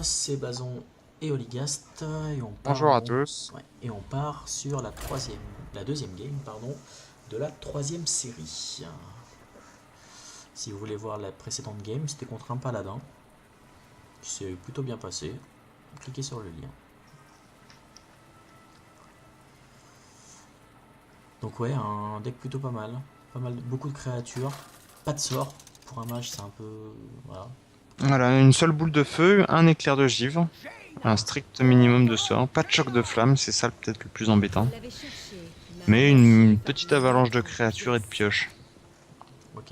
c'est Bazon et Oligast et on part, Bonjour à tous. ouais, et on part sur la deuxième game, pardon, de la troisième série. Si vous voulez voir la précédente game, c'était contre un paladin qui s'est plutôt bien passé. Cliquez sur le lien. Donc ouais, un deck plutôt pas mal, beaucoup de créatures, pas de sort. Pour un mage, c'est un peu, voilà. Voilà, une seule boule de feu, un éclair de givre, un strict minimum de sorts, pas de choc de flamme, c'est ça peut-être le plus embêtant. Mais une petite avalanche de créatures et de pioches. Ok.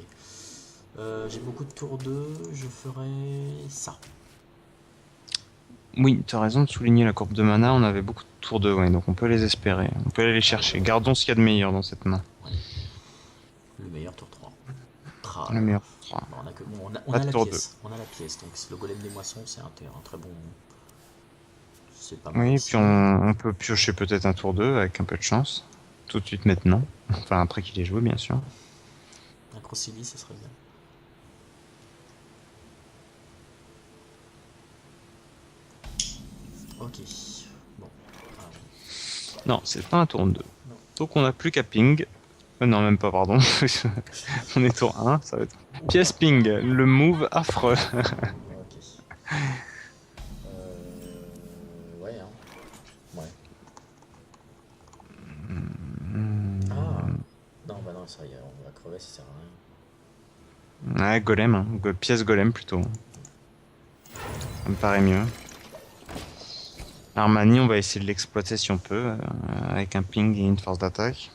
J'ai beaucoup de tours 2, je ferai ça. Oui, tu as raison de souligner la courbe de mana, on avait beaucoup de tours de ouais, donc on peut les espérer, on peut aller les chercher. Gardons ce qu'il y a de meilleur dans cette main. Ouais. Le meilleur tour 3. Le meilleur. Bon, on Pas a de la tour 2. pièce. On a la pièce. Donc le golem des moissons, c'est un très bon. C'est pas mal Oui, aussi. puis on peut piocher peut-être un tour 2 avec un peu de chance. Tout de suite maintenant. Enfin après qu'il ait joué bien sûr. Un Crocili, ce serait bien. Ok. Bon. Non, c'est pas un tour 2. Non. Donc on n'a plus qu'à ping. Non, même pas, pardon. On est tour 1, ça va être... Pièce ping, le move affreux. Ok. Ouais, hein. Ouais. Ah. Non, bah non, ça y est, on va crever, ça sert à rien. Ouais, golem, hein. Pièce golem plutôt. Ça me paraît mieux. Armani, on va essayer de l'exploiter si on peut, avec un ping et une force d'attaque.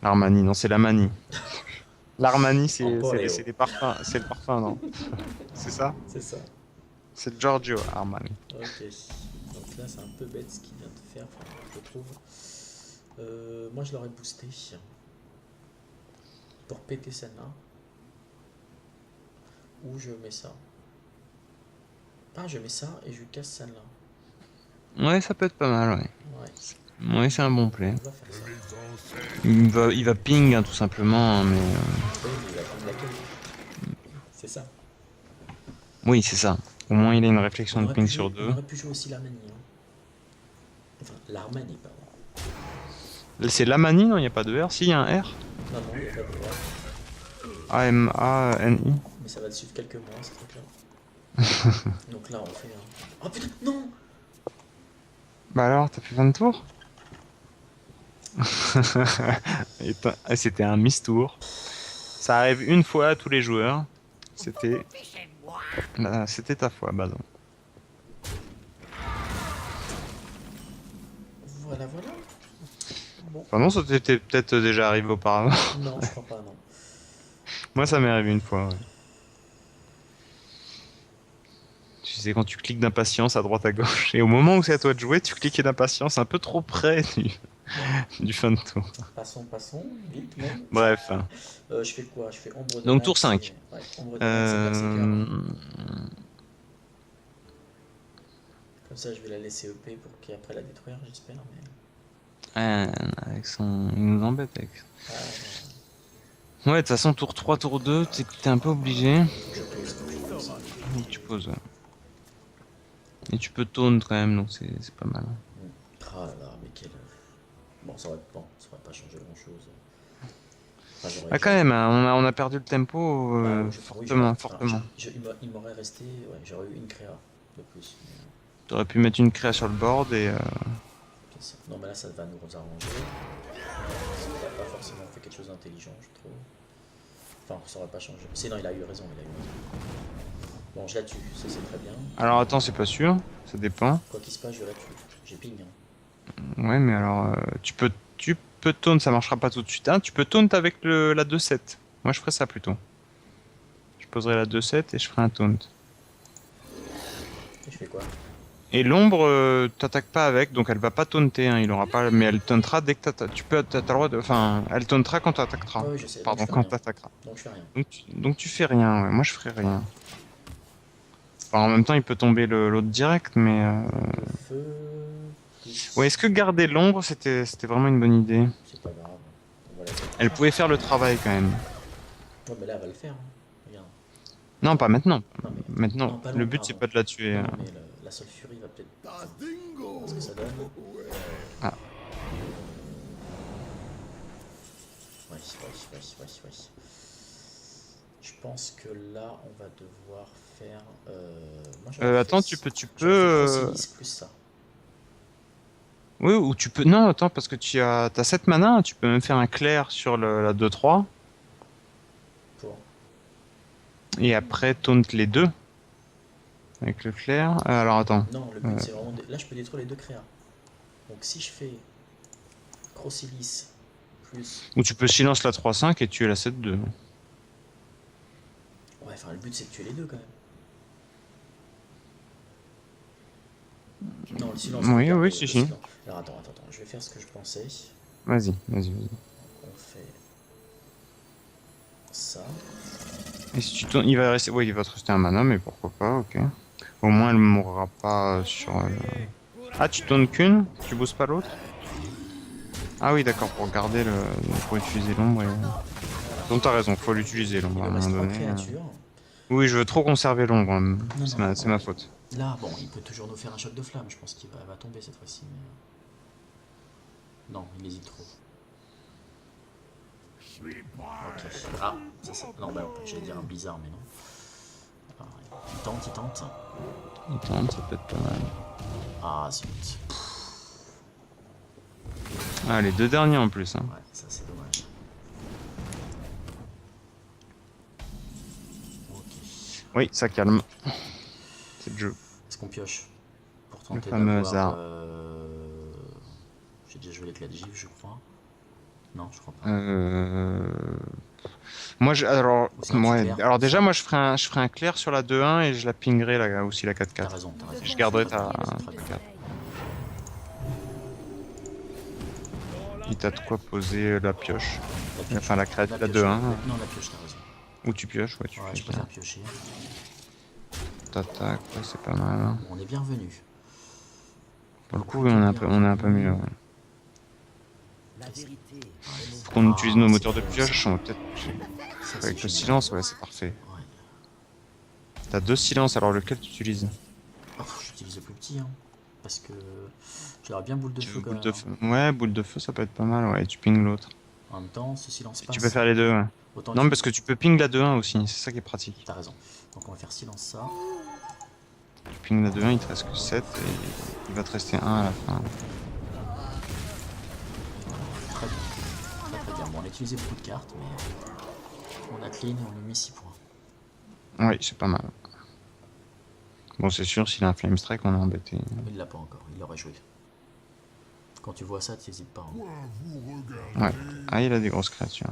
L'armani, non, c'est la manie. L'armani, c'est les parfums, c'est le parfum, non? C'est ça? C'est ça. C'est Giorgio Armani. Ok. Donc là, c'est un peu bête ce qu'il vient de faire, enfin, je trouve. Moi, je l'aurais boosté pour péter celle-là. Ou je mets ça. Ah, je mets ça et je casse celle-là. Ouais, ça peut être pas mal, ouais. Ouais, Ouais, c'est un bon play. on va faire ça. Il va ping, hein, tout simplement, hein, mais... Oui, mais il va prendre laquelle? C'est ça. Oui, c'est ça. Au moins, il a une réflexion de ping sur On 2. aurait pu jouer aussi l'Armanie. Hein. Enfin, l'Armanie, pardon. C'est l'Amani, non? Il n'y a pas de R? Si, il y a un R. Non, non, il n'y a pas de droit. A-M-A-N-I. Mais ça va te suivre quelques mois, ce truc-là. Donc là, on fait un. Oh putain, non! Bah alors, t'as fait 20 tours? C'était un mistour. Ça arrive une fois à tous les joueurs. C'était c'était ta fois, bah non. Voilà, voilà. Bon. Enfin non, ça t'était peut-être déjà arrivé auparavant. Non, je crois pas, non. Moi, ça m'est arrivé une fois, ouais. Tu sais, quand tu cliques d'impatience à droite à gauche, et au moment où c'est à toi de jouer, tu cliques d'impatience un peu trop près du fin de tour. Passons, vite même. Bref. Je fais quoi? Je fais ombre de Donc Nax tour 5. Ouais, ombre de Nax et Berserker. Comme ça, je vais la laisser EP pour qu'après la détruire, j'espère. Mais... Avec son... Il nous embête avec ça. Ah, Ouais, de toute façon, tour 3, tour 2, t'es un peu obligé. je pose, je pose. Oui, tu poses, ouais. Et tu peux taunt quand même, donc c'est pas mal. Ah là là, mais quel. Bon, ça aurait pas changé grand-chose. Enfin, Ah, quand même, hein, on a perdu le tempo fortement, oui, fortement. il m'aurait resté. Ouais, j'aurais eu une créa de plus. T'aurais pu mettre une créa sur le board et... Non, mais là, ça va nous arranger. Ça n'a pas forcément fait quelque chose d'intelligent, je trouve. Enfin, ça aurait pas changé. Sinon, il a eu raison, il a eu raison. Bon, je la tue, ça c'est très bien. Alors attends, c'est pas sûr, ça dépend. Quoi qu'il se passe, je la tue. J'ai ping. Hein. Ouais, mais alors, tu peux taunt, ça marchera pas tout de suite. Hein. Tu peux taunt avec la 2-7. Moi, je ferais ça plutôt. Je poserai la 2-7 et je ferai un taunt. Et je fais quoi? Et l'ombre, t'attaques pas avec, donc elle va pas taunter, hein, il aura pas, mais elle tauntera dès que t'as le droit de, enfin, elle tauntera quand t'attaqueras. Ah oui, je sais. Pardon, quand t'attaqueras. Donc je fais rien. Donc tu fais rien, ouais. Moi je ferai rien. Enfin, en même temps, il peut tomber l'autre direct, mais. Feu. Ouais, est-ce que garder l'ombre, c'était vraiment une bonne idée? C'est pas grave. On va la faire. Elle pouvait faire le travail quand même. Ouais, mais là, elle va le faire. Hein. Non, pas maintenant. Non, mais, Maintenant, non, pas le long, but c'est pardon. pas de la tuer. Non, non, mais la sulfurie va peut-être... voir ce que ça donne. Ah, Ouais, ouais, ouais, ouais, ouais. Je pense que là, on va devoir faire... moi, attends, tu peux. j'aurais fait Crocilis plus ça. Oui, ou tu peux. Non, attends, parce que t'as 7 mana, tu peux même faire un clair sur la 2-3 Pour... et après taunt les deux avec le clair. Alors attends. Non, le but, Euh, c'est vraiment... Là, je peux détruire les deux créas. Donc, si je fais Crocilis plus... ou tu peux silence la 3-5 et tuer la 7-2. Ouais, enfin, le but, c'est de tuer les deux, quand même. Non, le silence, on le Oui, garde. oui, si, Le si. silence. Alors, attends. Je vais faire ce que je pensais. Vas-y, vas-y. On fait ça. Et si tu tournes, il va rester. Oui, il va te rester un mana, mais pourquoi pas, ok. Au moins, elle mourra pas sur. Ah, tu tournes qu'une? Tu bosses pas l'autre? Ah oui, d'accord, pour garder le. Pour utiliser l'ombre et. Donc t'as raison, faut l'utiliser l'ombre Il à me un reste moment 3 donné. créatures. Oui, je veux trop conserver l'ombre, Non, non, c'est ma faute. là, bon, il peut toujours nous faire un choc de flamme. Je pense va tomber cette fois-ci. Non, il hésite trop. Ok. Ah, non, bah, j'allais dire un blizzard, mais non. Ah, il tente. Il tente, ça peut être pas mal. Ah, zut. Ah, les deux derniers en plus, hein. Ouais, ça c'est dommage. Ok. Oui, ça calme. C'est le jeu. Est-ce qu'on pioche pour Le tenter fameux d'avoir... hasard. J'ai déjà joué l'éclat de gifle, je crois. Non, je crois pas. Moi, alors, Ou sinon, tu claires. alors déjà, moi, je ferai un clair sur la 2-1 et je la pingerai aussi la 4-4. T'as raison. Je garderai ta Très bien. 4. Il t'a de quoi poser la pioche. Enfin, la créature, la 2-1. Non, la pioche, t'as raison. Ou tu pioches, ouais, tu Ouais, fais je ça. préfère piocher. T'attaques, ouais, c'est pas mal. Bon, on est bienvenu. Pour le coup, on est un peu mieux. Ouais. Faut qu'on utilise nos moteurs de pioche, on va peut-être. Avec le silence, ouais, c'est parfait. Ouais. T'as 2 silences, alors lequel tu utilises? Oh, j'utilise le plus petit, hein, parce que j'aurais bien boule de Tu feu veux quand boule même. de feu? Ouais, boule de feu, ça peut être pas mal, ouais, et tu ping l'autre. En même temps, ce silence passe. Tu peux faire les deux, ouais. Autant Non, parce que tu peux ping la 2-1 aussi, c'est ça qui est pratique. T'as raison. Donc on va faire silence ça. Tu ping la 2-1, il te reste que 7 et il va te rester 1 à la fin. Très bien. Très bien. Bon, on a utilisé beaucoup de cartes, mais on a clean et on lui a mis 6 points. Oui, c'est pas mal. Bon, c'est sûr, s'il a un flame strike, on est embêté. Il l'a pas encore, il l'aurait joué. Quand tu vois ça, t'hésites pas. Hein. Ouais. Ah, il a des grosses créatures.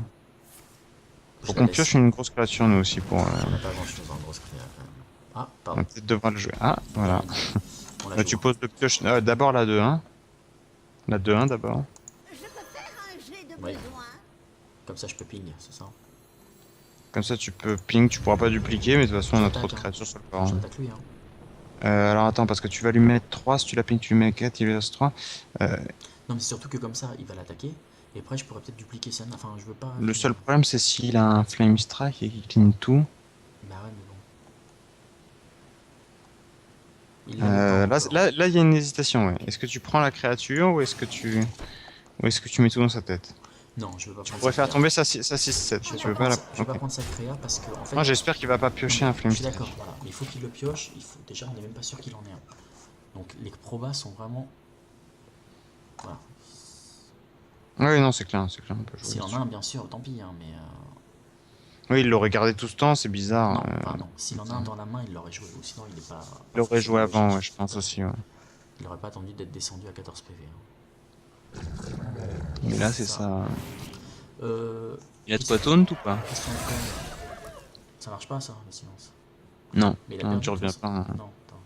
Faut Je la qu'on laisse. pioche une grosse créature, nous aussi, pour. On n'a pas grand chose en grosse créa quand même. Ah, On pardon. peut-être devoir le jouer. Ah, voilà. On l'a Bah, joué. tu poses le pioche. D'abord la 2-1. La 2-1 d'abord. Oui. Comme ça, je peux ping, c'est ça. Comme ça, tu peux ping, tu pourras pas dupliquer, mais de toute façon, on a trop de J'attaque, hein. créatures sur le bord. J'attaque lui. Hein. Alors attends, parce que tu vas lui mettre 3, si tu la ping, tu lui mets 4, il lui reste 3. Non, mais c'est surtout que comme ça, il va l'attaquer. Et après, je pourrais peut-être dupliquer ça. Enfin, je veux pas. Le seul problème, c'est s'il a un flame strike et qu'il clean tout. Bah ouais, mais bon. Il l'avait pas encore. Là, il y a une hésitation, ouais. Est-ce que tu prends la créature ou est-ce que tu mets tout dans sa tête? Non, je veux pas Tu prendre pourrais sa faire créa. tomber sa 6-7. Je veux pas prendre sa créa parce que en fait. Moi, j'espère qu'il va pas piocher Non, un flame je suis strike. d'accord, voilà. Mais il faut qu'il le pioche. Déjà, on n'est même pas sûr qu'il en ait un. Donc les probas sont vraiment. Voilà. Oui, non, c'est clair, on peut jouer S'il en a dessus. un, bien sûr, tant pis. Hein, mais Oui, il l'aurait gardé tout ce temps, c'est bizarre. non, pardon. S'il en a un dans la main, il l'aurait joué. Ou sinon, il est pas. Il aurait joué forcément avant, logique. ouais, je pense aussi, ouais. Il aurait pas attendu d'être descendu à 14 PV. Hein. Mais là, c'est ça. Il a de quoi taunt ou pas? Qu'est-ce qu'on fait? Ça marche pas, ça, le silence. Non, Mais il a non, perdu, tu de toute reviens façon. pas. Hein. Non, attends.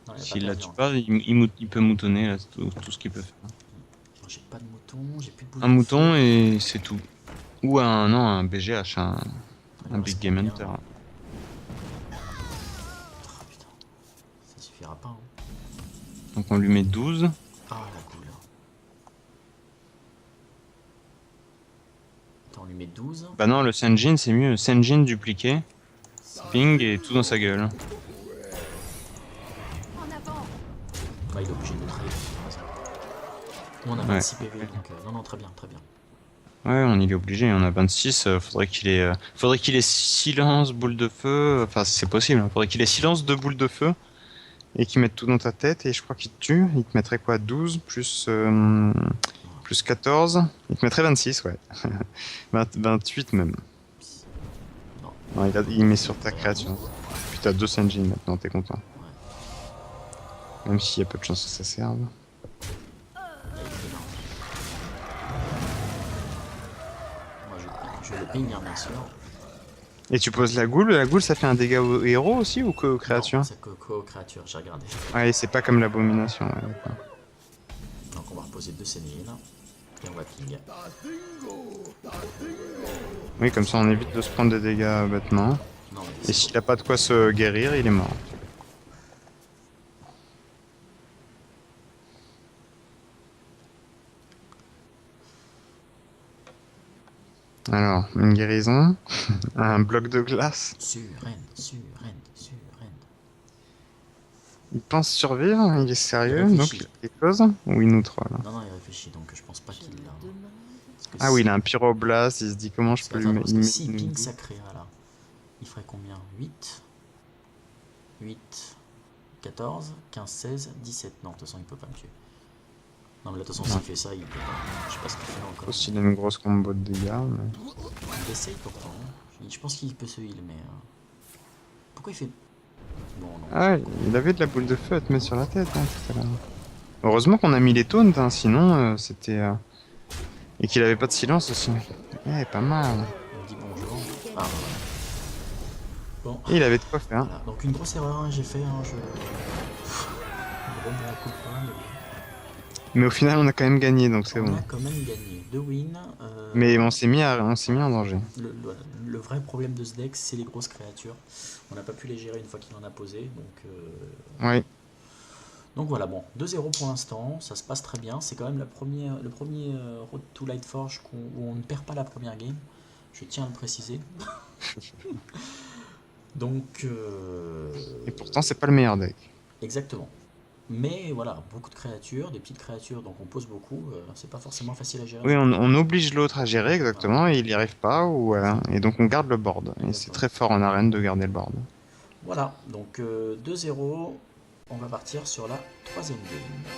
Non, il a pas S'il la perdu, tue hein. pas, il peut moutonner là, tout ce qu'il peut faire. Moi, j'ai pas de mouton, j'ai plus de boule Un de mouton feu. et c'est tout. Ou un BGH, un Alors, Big c'est Game combien, Hunter. là? Ah, putain. Ça suffira pas. Hein. Donc on lui met 12. Ah, la cool. Attends, on lui met 12. Bah non, le Senjin c'est mieux. Senjin dupliqué. Ping et tout dans sa gueule. Ouais, il est obligé de trade. On a 26 PV, donc non, non, très bien, très bien. Ouais, on y est obligé, on a 26, faudrait qu'il ait silence, boule de feu, enfin c'est possible, faudrait qu'il ait silence de boule de feu, et qu'il mette tout dans ta tête, et je crois qu'il te tue, il te mettrait quoi, 12 plus 14, il te mettrait 26, ouais. 28 même. Non. Non, il met sur ta créature. Puis t'as 2 Senjin maintenant, t'es content. Ouais. Même s'il y a peu de chances que ça serve. Je le ping, hein, bien sûr. Et tu poses la goule ça fait un dégât au héros aussi ou que aux créatures? Non, c'est quoi aux créatures, j'ai regardé. Ouais, c'est pas comme l'abomination, ouais, d'accord. Donc on va reposer 2 sénines. Et on va ping. Oui, comme ça on évite de se prendre des dégâts bêtement. Non, mais Et s'il a pas de quoi se guérir, il est mort. Alors, une guérison, un bloc de glace. Surrend. Il pense survivre, il est sérieux, Il donc réfléchit. il a quelque chose. Ou il nous troll. Non, non, il réfléchit, donc je pense pas qu'il l'a. Ah oui, il a un pyroblast, il se dit comment je peux lui mettre. Parce que si ping sacré, voilà. Il ferait combien? 8, 8, 14, 15, 16, 17. Non, de toute façon, il peut pas me tuer. Non, mais là, de toute façon, s'il fait ça, il peut pas. Je sais pas ce qu'il fait encore. Aussi, il a une grosse combo de dégâts. Mais... Il essaye pourtant. Je pense qu'il peut se heal, mais. Pourquoi il fait. Bon, non. Ah, il avait de la boule de feu à te mettre sur la tête, hein, tout à l'heure. Heureusement qu'on a mis les taunts, hein, sinon c'était. Et qu'il avait pas de silence aussi. Eh, pas mal. On dit bonjour. Ah, voilà. Bon. Et il avait de quoi faire. Voilà. Donc, une grosse erreur, hein, j'ai fait. Hein, je remets un coup de poing, mais Mais au final, on a quand même gagné, donc c'est bon. on a quand même gagné 2 wins. Mais on s'est mis en danger. Le vrai problème de ce deck, c'est les grosses créatures. On n'a pas pu les gérer une fois qu'il en a posé. Oui. Donc voilà, bon, 2-0 pour l'instant, ça se passe très bien. C'est quand même le premier Road to Lightforge où on ne perd pas la première game. Je tiens à le préciser. Donc. Et pourtant, c'est pas le meilleur deck. Exactement. Mais voilà, beaucoup de créatures, des petites créatures, donc on pose beaucoup. C'est pas forcément facile à gérer. Oui, on oblige l'autre à gérer exactement et il n'y arrive pas. Et donc on garde le board. Et c'est très fort en arène de garder le board. Voilà, donc 2-0. On va partir sur la troisième game.